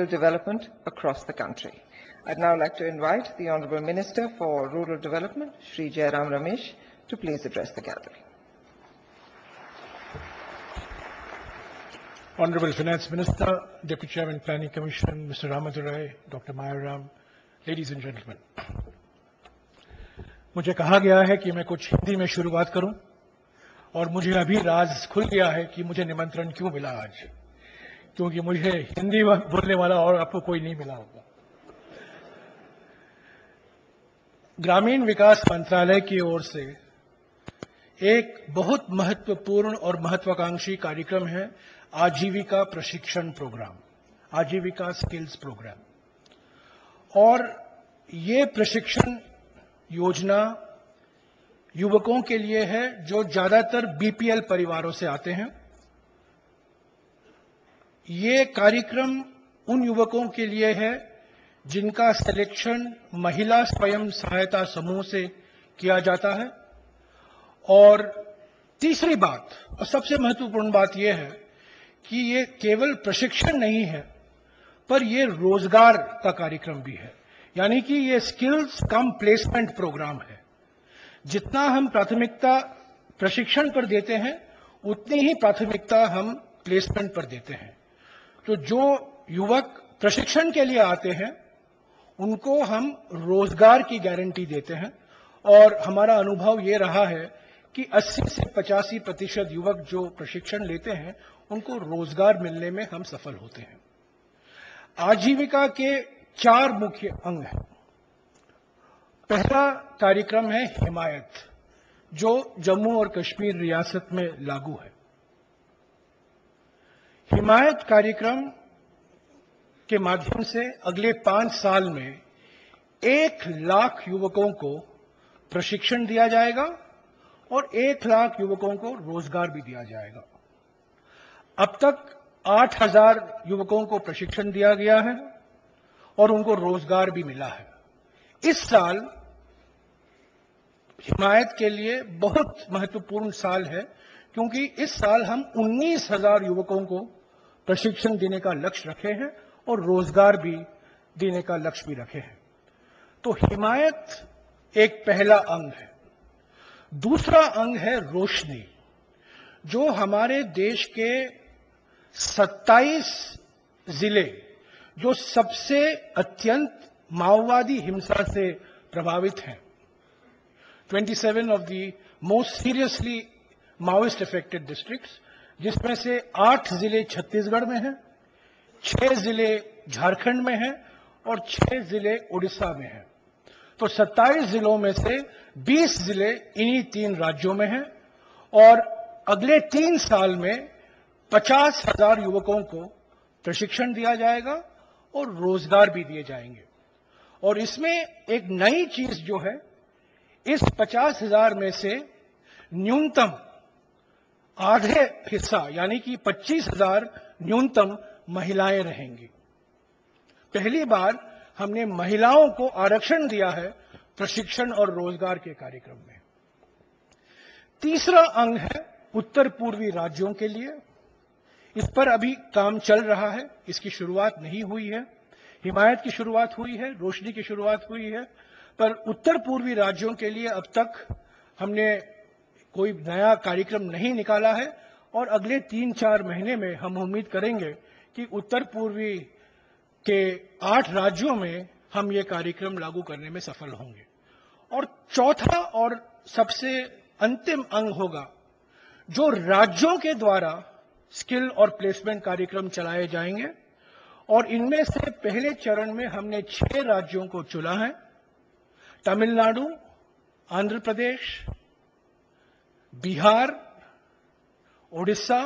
development across the country. I'd now like to invite the Honourable Minister for Rural Development, Shri Jairam Ramesh, to please address the gathering. Honourable Finance Minister, Deputy Chairman Planning Commission, Mr. Ramadurai, Dr. Mayaram, ladies and gentlemen. मुझे कहा गया है कि मैं कुछ हिंदी में शुरुआत करूं और मुझे अभी राज खुल गया है कि मुझे निमंत्रण क्यों मिला आज, क्योंकि मुझे हिंदी बोलने वाला और आपको कोई नहीं मिला होगा। ग्रामीण विकास मंत्रालय की ओर से एक बहुत महत्वपूर्ण और महत्वाकांक्षी कार्यक्रम है आजीविका प्रशिक्षण प्रोग्राम, आजीविका स्किल्स प्रोग्राम। और ये प्रशिक्षण योजना युवकों के लिए है जो ज्यादातर बीपीएल परिवारों से आते हैं। ये कार्यक्रम उन युवकों के लिए है जिनका सिलेक्शन महिला स्वयं सहायता समूह से किया जाता है। और तीसरी बात और सबसे महत्वपूर्ण बात यह है कि ये केवल प्रशिक्षण नहीं है, पर ये रोजगार का कार्यक्रम भी है, यानी कि ये स्किल्स कम प्लेसमेंट प्रोग्राम है। जितना हम प्राथमिकता प्रशिक्षण पर देते हैं, उतनी ही प्राथमिकता हम प्लेसमेंट पर देते हैं। तो जो युवक प्रशिक्षण के लिए आते हैं, उनको हम रोजगार की गारंटी देते हैं। और हमारा अनुभव ये रहा है कि 80 से 85% युवक जो प्रशिक्षण लेते हैं, उनको रोजगार मिलने में हम सफल होते हैं। आजीविका के 4 मुख्य अंग हैं। पहला कार्यक्रम है हिमायत, जो जम्मू और कश्मीर रियासत में लागू है। हिमायत कार्यक्रम के माध्यम से अगले 5 साल में 1 लाख युवकों को प्रशिक्षण दिया जाएगा और 1 लाख युवकों को रोजगार भी दिया जाएगा। अब तक 8000 युवकों को प्रशिक्षण दिया गया है और उनको रोजगार भी मिला है। इस साल हिमायत के लिए बहुत महत्वपूर्ण साल है, क्योंकि इस साल हम 19000 युवकों को प्रशिक्षण देने का लक्ष्य रखे हैं और रोजगार भी देने का लक्ष्य भी रखे हैं। तो हिमायत एक पहला अंग है। दूसरा अंग है रोशनी, जो हमारे देश के 27 जिले जो सबसे अत्यंत माओवादी हिंसा से प्रभावित हैं, 27 of the most seriously Maoist affected districts, जिसमें से 8 जिले छत्तीसगढ़ में हैं, 6 जिले झारखंड में हैं और 6 जिले उड़ीसा में हैं। तो 27 जिलों में से 20 जिले इन्हीं 3 राज्यों में हैं। और अगले 3 साल में 50,000 युवकों को प्रशिक्षण दिया जाएगा और रोजगार भी दिए जाएंगे। और इसमें एक नई चीज जो है, इस 50,000 में से न्यूनतम आधे हिस्सा यानी कि 25,000 न्यूनतम महिलाएं रहेंगी। पहली बार हमने महिलाओं को आरक्षण दिया है प्रशिक्षण और रोजगार के कार्यक्रम में। तीसरा अंग है उत्तर पूर्वी राज्यों के लिए। इस पर अभी काम चल रहा है, इसकी शुरुआत नहीं हुई है। हिमायत की शुरुआत हुई है, रोशनी की शुरुआत हुई है, पर उत्तर पूर्वी राज्यों के लिए अब तक हमने कोई नया कार्यक्रम नहीं निकाला है। और अगले 3-4 महीने में हम उम्मीद करेंगे कि उत्तर पूर्वी के 8 राज्यों में हम ये कार्यक्रम लागू करने में सफल होंगे। और चौथा और सबसे अंतिम अंग होगा, जो राज्यों के द्वारा स्किल और प्लेसमेंट कार्यक्रम चलाए जाएंगे। और इनमें से पहले चरण में हमने 6 राज्यों को चुना है: तमिलनाडु, आंध्र प्रदेश, बिहार, ओडिशा,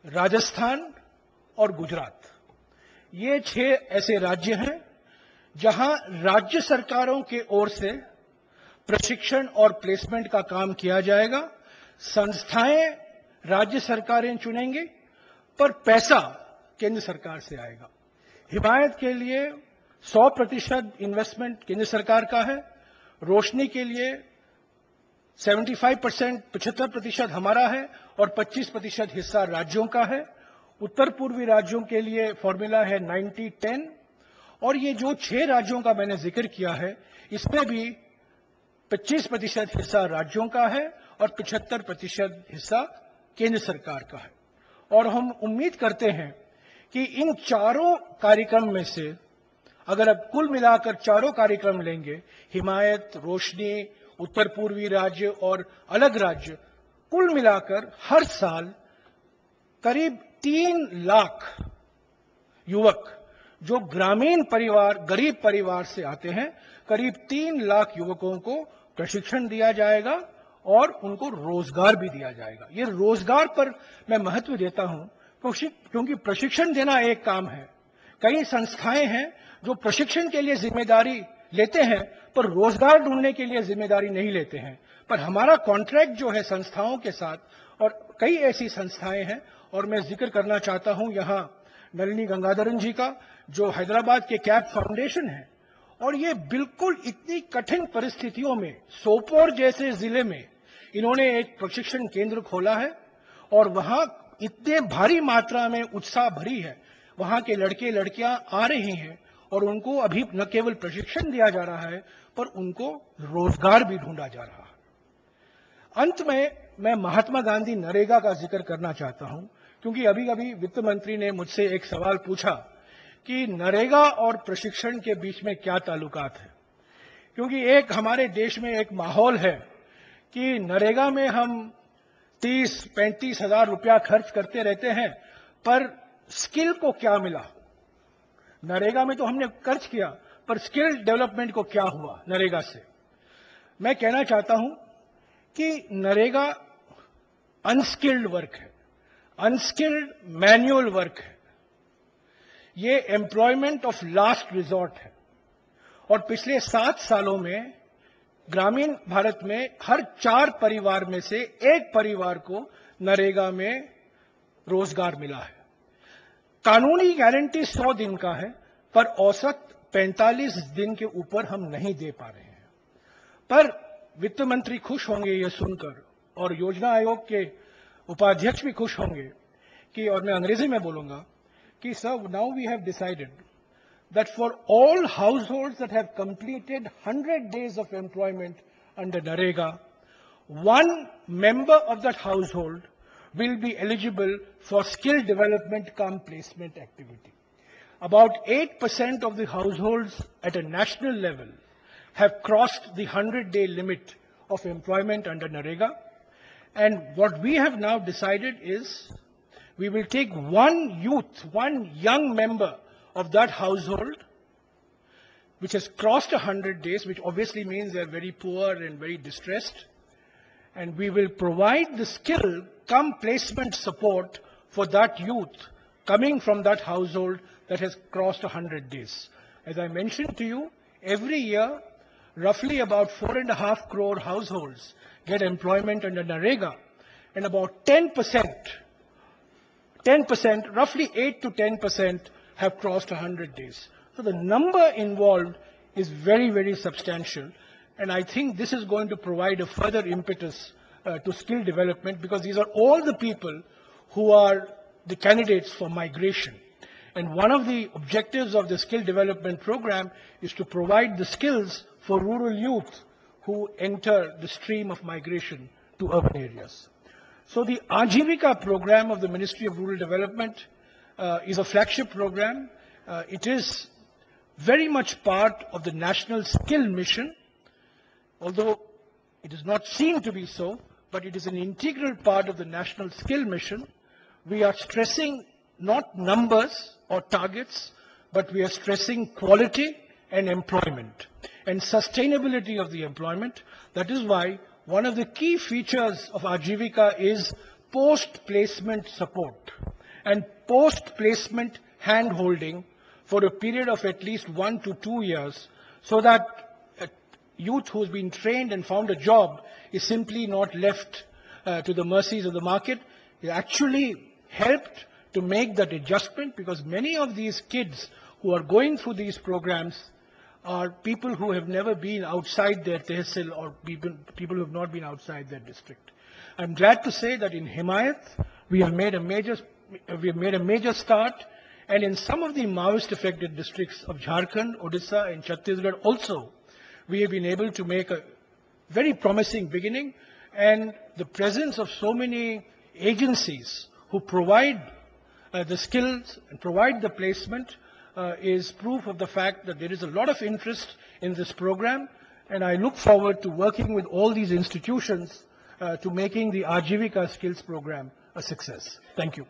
राजस्थान और गुजरात। ये 6 ऐसे राज्य हैं जहां राज्य सरकारों के ओर से प्रशिक्षण और प्लेसमेंट का काम किया जाएगा। संस्थाएं राज्य सरकारें चुनेंगी, पर पैसा केंद्र सरकार से आएगा। हिमायत के लिए 100% इन्वेस्टमेंट केंद्र सरकार का है। रोशनी के लिए 75% हमारा है और 25% हिस्सा राज्यों का है। उत्तर पूर्वी राज्यों के लिए फॉर्मूला है 90-10, और ये जो 6 राज्यों का मैंने जिक्र किया है, इसमें भी 25% हिस्सा राज्यों का है और 75% हिस्सा केंद्र सरकार का है। और हम उम्मीद करते हैं कि इन चारों कार्यक्रम में से अगर अब कुल मिलाकर चारों कार्यक्रम लेंगे, हिमायत, रोशनी, उत्तर पूर्वी राज्य और अलग राज्य, कुल मिलाकर हर साल करीब 3 लाख युवक जो ग्रामीण परिवार, गरीब परिवार से आते हैं, करीब 3 लाख युवकों को प्रशिक्षण दिया जाएगा और उनको रोजगार भी दिया जाएगा। ये रोजगार पर मैं महत्व देता हूं क्योंकि प्रशिक्षण देना एक काम है। कई संस्थाएं हैं जो प्रशिक्षण के लिए जिम्मेदारी लेते हैं पर रोजगार ढूंढने के लिए जिम्मेदारी नहीं लेते हैं। पर हमारा कॉन्ट्रैक्ट जो है संस्थाओं के साथ, और कई ऐसी संस्थाएं हैं, और मैं जिक्र करना चाहता हूं यहां नलिनी गंगाधरन जी का, जो हैदराबाद के कैप फाउंडेशन है, और ये बिल्कुल इतनी कठिन परिस्थितियों में सोपोर जैसे जिले में इन्होंने एक प्रशिक्षण केंद्र खोला है और वहां इतने भारी मात्रा में उत्साह भरी है। वहां के लड़के लड़कियां आ रही हैं और उनको अभी न केवल प्रशिक्षण दिया जा रहा है पर उनको रोजगार भी ढूंढा जा रहा है। अंत में मैं महात्मा गांधी नरेगा का जिक्र करना चाहता हूं, क्योंकि अभी अभी वित्त मंत्री ने मुझसे एक सवाल पूछा कि नरेगा और प्रशिक्षण के बीच में क्या ताल्लुकात है। क्योंकि एक हमारे देश में एक माहौल है कि नरेगा में हम 30-35 हजार रुपया खर्च करते रहते हैं, पर स्किल को क्या मिला। नरेगा में तो हमने खर्च किया, पर स्किल डेवलपमेंट को क्या हुआ नरेगा से। मैं कहना चाहता हूं कि नरेगा अनस्किल्ड वर्क है, अनस्किल्ड मैनुअल वर्क है। ये एम्प्लॉयमेंट ऑफ लास्ट रिजॉर्ट है और पिछले 7 सालों में ग्रामीण भारत में हर 4 परिवार में से 1 परिवार को नरेगा में रोजगार मिला है। कानूनी गारंटी 100 दिन का है, पर औसत 45 दिन के ऊपर हम नहीं दे पा रहे हैं। पर वित्त मंत्री खुश होंगे ये सुनकर, और योजना आयोग के उपाध्यक्ष भी खुश होंगे कि, और मैं अंग्रेजी में बोलूंगा कि sir, now we have decided that for all households that have completed 100 days of employment under NAREGA, one member of that household will be eligible for skill development cum placement activity. About 8% of the households at a national level have crossed the 100-day limit of employment under NAREGA. And what we have now decided is we will take one young member of that household which has crossed 100 days, which obviously means they're very poor and very distressed, and we will provide the skill cum placement support for that youth coming from that household that has crossed 100 days. As I mentioned to you, every year, roughly about 4.5 crore households get employment under NAREGA, and about 10%, roughly 8 to 10%, have crossed 100 days. So the number involved is very, very substantial. And I think this is going to provide a further impetus to skill development, because these are all the people who are the candidates for migration. And one of the objectives of the skill development program is to provide the skills for rural youth who enter the stream of migration to urban areas. So the Ajivika program of the Ministry of Rural Development is a flagship program. It is very much part of the National Skill Mission, although it is not seen to be so, but it is an integral part of the National Skill Mission. We are stressing not numbers or targets, but we are stressing quality and employment and sustainability of the employment. That is why one of the key features of Ajivika is post-placement support and post-placement hand-holding for a period of at least 1 to 2 years, so that a youth who's been trained and found a job is simply not left to the mercies of the market. Is actually helped to make that adjustment, because many of these kids who are going through these programs are people who have never been outside their tehsil, or people who have not been outside their district. I'm glad to say that in Himayat, we have made a major we have made a major start, and in some of the Maoist-affected districts of Jharkhand, Odisha, and Chhattisgarh also, we have been able to make a very promising beginning, and the presence of so many agencies who provide the skills and provide the placement is proof of the fact that there is a lot of interest in this program, and I look forward to working with all these institutions to making the Ajivika Skills Program a success. Thank you.